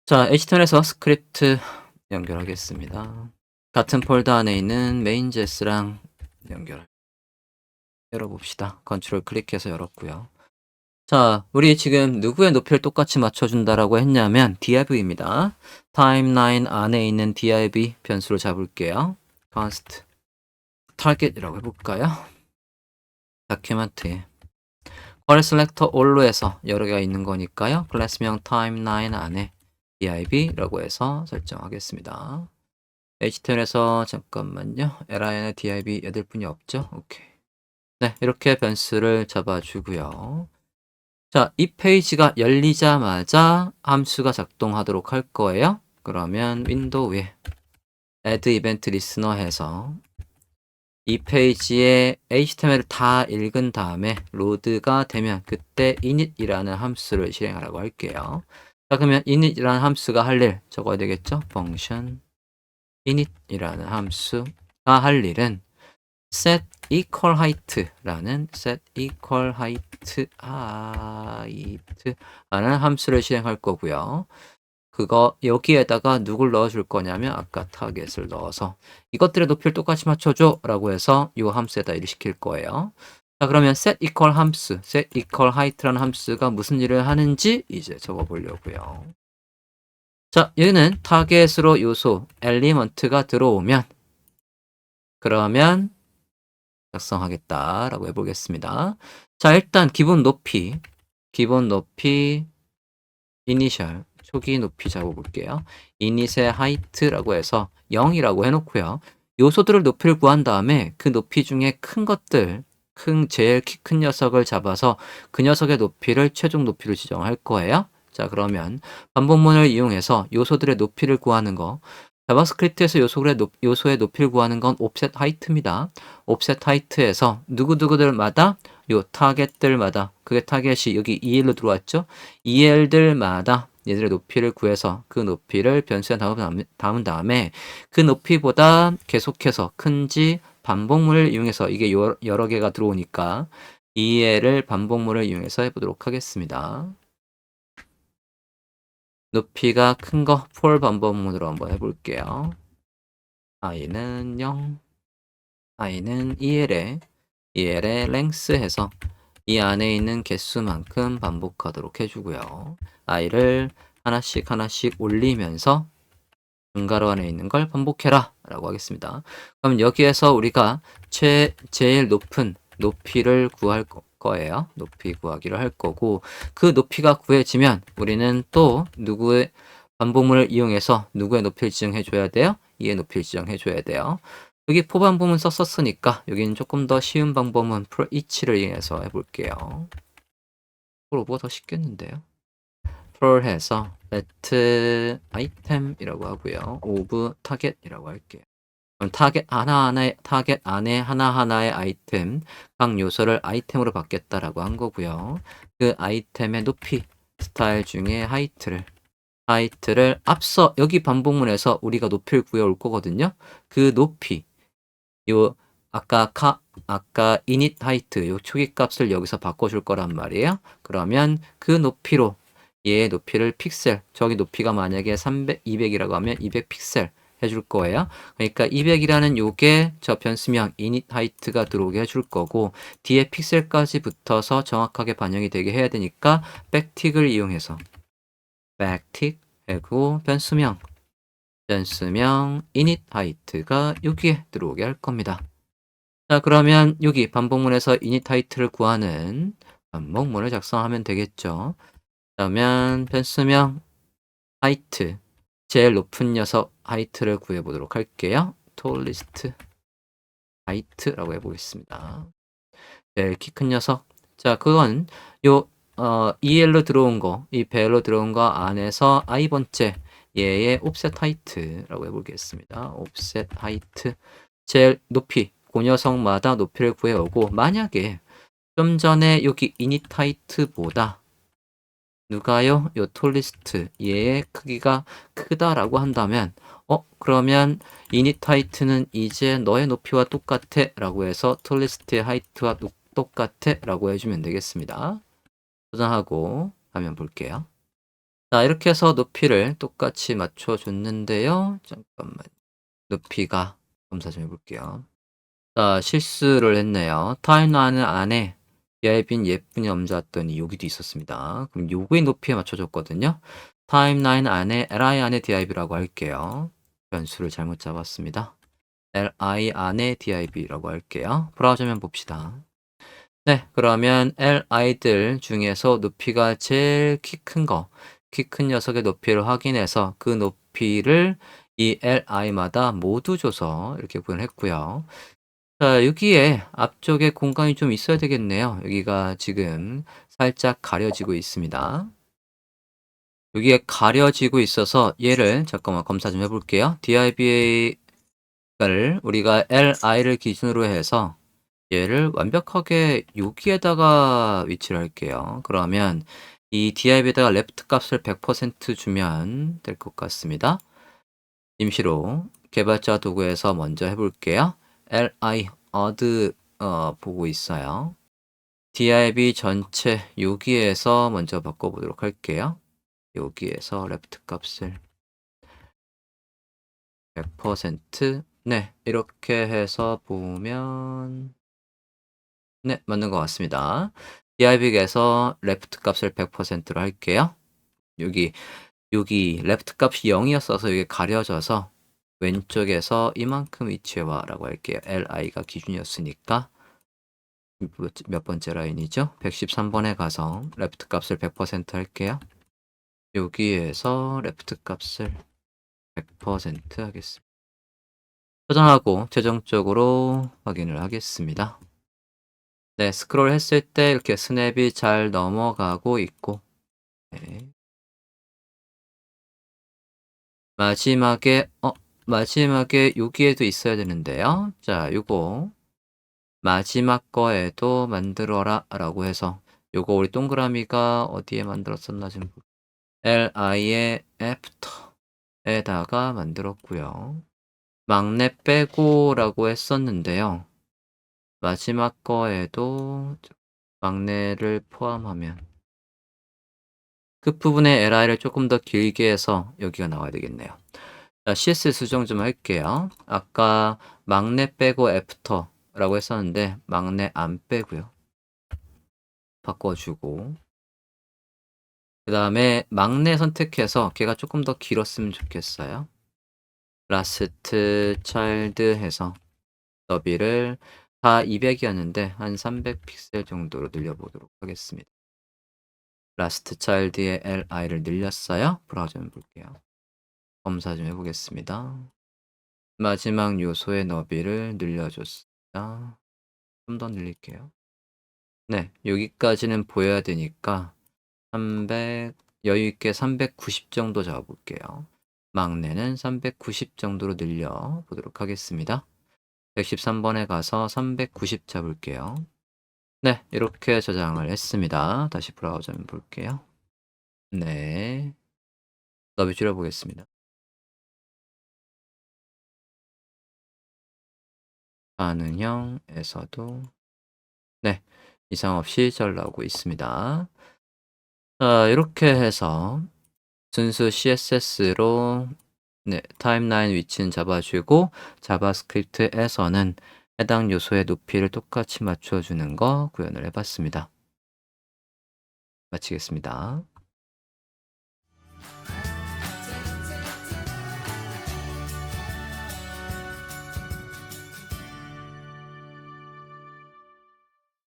자, HTML에서 스크립트 연결하겠습니다. 같은 폴더 안에 있는 main.js랑 열어봅시다. 컨트롤 클릭해서 열었고요. 자, 우리 지금 누구의 높이를 똑같이 맞춰준다라고 했냐면 div입니다. 타임라인 안에 있는 div 변수로 잡을게요. const target이라고 해볼까요? 다큐멘트에 쿼리 셀렉터 all로 해서 여러 개가 있는 거니까요. 클래스명 타임라인 안에 div라고 해서 설정하겠습니다. HTML에서 잠깐만요. lin에 div 8분이 없죠? 오케이. 네, 이렇게 변수를 잡아주고요. 자, 이 페이지가 열리자마자 함수가 작동하도록 할 거예요. 그러면 윈도우에 add event listener 해서 이 페이지에 HTML을 다 읽은 다음에 로드가 되면 그때 init이라는 함수를 실행하라고 할게요. 자, 그러면 init이라는 함수가 할 일 적어야 되겠죠? function init이라는 함수가 할 일은 set equal height라는 set equal height라는 함수를 실행할 거고요. 그거 여기에다가 누굴 넣어줄 거냐면 아까 타겟을 넣어서 이것들의 높이를 똑같이 맞춰줘 라고 해서 이 함수에다 일을 시킬 거예요. 자, 그러면 set equal 함수, set equal height라는 함수가 무슨 일을 하는지 이제 적어 보려고요. 자, 여기는 타겟으로 요소 엘리먼트가 들어오면 그러면 작성하겠다라고 해보겠습니다. 자, 일단 기본 높이 이니셜 초기 높이 잡아볼게요. 이닛의 하이트라고 해서 0이라고 해놓고요. 요소들을 높이를 구한 다음에 그 높이 중에 큰 것들, 제일 키 큰 녀석을 잡아서 그 녀석의 높이를 최종 높이로 지정할 거예요. 자, 그러면 반복문을 이용해서 요소들의 높이를 구하는 거. 자바스크립트에서 요소의 높이를 구하는 건 offset height입니다. offset height에서 누구누구들마다 요 타겟들마다 그게 타겟이 여기 EL로 들어왔죠? EL들마다 얘들의 높이를 구해서 그 높이를 변수에 담은 다음에 그 높이보다 계속해서 큰지 반복문을 이용해서 이게 여러 개가 들어오니까 EL을 반복문을 이용해서 해보도록 하겠습니다. 높이가 큰 거 for 반복문으로 한번 해볼게요. i는 0, i는 EL의 length 해서 이 안에 있는 개수만큼 반복하도록 해주고요. i를 하나씩 하나씩 올리면서 분가로 안에 있는 걸 반복해라 라고 하겠습니다. 그럼 여기에서 우리가 제일 높은 높이를 구할 거예요. 높이 구하기를 할 거고 그 높이가 구해지면 우리는 또 누구의 반복문을 이용해서 누구의 높이를 지정해 줘야 돼요? 이의 높이를 지정해 줘야 돼요. 여기 포반복문 썼었으니까 여기는 조금 더 쉬운 방법은 for each를 이용해서 해볼게요. 프로보가 더 쉽겠는데요. for 해서 let item이라고 하고요. of target이라고 할게요. 그럼 타겟 안에 하나하나의 아이템, 각 요소를 아이템으로 받겠다라고 한 거고요. 그 아이템의 높이, 스타일 중에 하이트를 앞서 여기 반복문에서 우리가 높이를 구해올 거거든요. 그 높이, 요 아까 init height 요 초기 값을 여기서 바꿔줄 거란 말이에요. 그러면 그 높이로 얘의 높이를 픽셀, 저기 높이가 만약에 200이라고 하면 200 픽셀 해줄 거예요. 그러니까 200이라는 요게 저 변수명 init height가 들어오게 해줄 거고 뒤에 픽셀까지 붙어서 정확하게 반영이 되게 해야 되니까 백틱을 이용해서 백틱 하고 변수명 init height가 여기에 들어오게 할 겁니다. 자, 그러면 여기 반복문에서 init height를 구하는 반복문을 작성하면 되겠죠. 그러면 변수명 height 제일 높은 녀석 height를 구해보도록 할게요. tallest height라고 해보겠습니다. 제일 키 큰 녀석. 자, 그건 EL로 들어온 거, 이 벨로 들어온 거 안에서 i번째 얘의 offset height라고 해보겠습니다. offset height 제일 높이, 그 녀석마다 높이를 구해오고 만약에 좀 전에 여기 init height보다 누가요? 요 tallest 얘의 크기가 크다라고 한다면 그러면 init height는 이제 너의 높이와 똑같아 라고 해서 tallest의 height와 똑같아 라고 해주면 되겠습니다. 저장하고 화면 볼게요. 자, 이렇게 해서 높이를 똑같이 맞춰 줬는데요. 잠깐만. 높이가 검사 좀 해 볼게요. 자, 실수를 했네요. 타임라인 안에 얇은 예쁜이 얹었더니 여기도 있었습니다. 그럼 요거의 높이에 맞춰 줬거든요. 타임라인 안에 li 안에 div라고 할게요. 변수를 잘못 잡았습니다. li 안에 div라고 할게요. 브라우저면 봅시다. 네, 그러면 li들 중에서 높이가 제일 키 큰 녀석의 높이를 확인해서 그 높이를 이 li마다 모두 줘서 이렇게 구현했고요. 자, 여기에 앞쪽에 공간이 좀 있어야 되겠네요. 여기가 지금 살짝 가려지고 있습니다. 여기에 가려지고 있어서 얘를 잠깐만 검사 좀 해볼게요. div를 우리가 li를 기준으로 해서 얘를 완벽하게 여기에다가 위치를 할게요. 그러면 이 div에다가 left 값을 100% 주면 될 것 같습니다. 임시로 개발자 도구에서 먼저 해볼게요. li odd 보고 있어요. div 전체 여기에서 먼저 바꿔보도록 할게요. 여기에서 left 값을 100% 네, 이렇게 해서 보면 네, 맞는 것 같습니다. div에서 left 값을 100%로 할게요. 여기 left 값이 0이었어서 이게 가려져서 왼쪽에서 이만큼 위치해와 라고 할게요. li가 기준이었으니까 몇 번째 라인이죠? 113번에 가서 left 값을 100% 할게요. 여기에서 left 값을 100% 하겠습니다. 저장하고 최종적으로 확인을 하겠습니다. 네, 스크롤 했을 때 이렇게 스냅이 잘 넘어가고 있고 네. 마지막에 여기에도 있어야 되는데요. 자, 요거 마지막 거에도 만들어라 라고 해서 요거 우리 동그라미가 어디에 만들었었나 좀 li의 after에다가 만들었고요. 막내 빼고 라고 했었는데요. 마지막 거에도 막내를 포함하면 끝부분에 li를 조금 더 길게 해서 여기가 나와야 되겠네요. 자, CS 수정 좀 할게요. 아까 막내 빼고 애프터라고 했었는데 막내 안 빼고요. 바꿔주고 그 다음에 막내 선택해서 걔가 조금 더 길었으면 좋겠어요. 라스트 차일드 해서 너비를 다 200이었는데 한 300픽셀 정도로 늘려보도록 하겠습니다. 라스트 차일드의 li를 늘렸어요. 브라우저 좀 볼게요. 검사 좀 해보겠습니다. 마지막 요소의 너비를 늘려줬습니다. 좀 더 늘릴게요. 네, 여기까지는 보여야 되니까 300, 여유 있게 390 정도 잡아볼게요. 막내는 390 정도로 늘려 보도록 하겠습니다. 113번에 가서 390 잡을게요. 네, 이렇게 저장을 했습니다. 다시 브라우저 좀 볼게요. 네, 너비 줄여보겠습니다. 가능형에서도 네, 이상 없이 잘 나오고 있습니다. 자, 이렇게 해서 순수 CSS로 네, 타임라인 위치는 잡아주고 자바스크립트에서는 해당 요소의 높이를 똑같이 맞춰주는 거 구현을 해봤습니다. 마치겠습니다.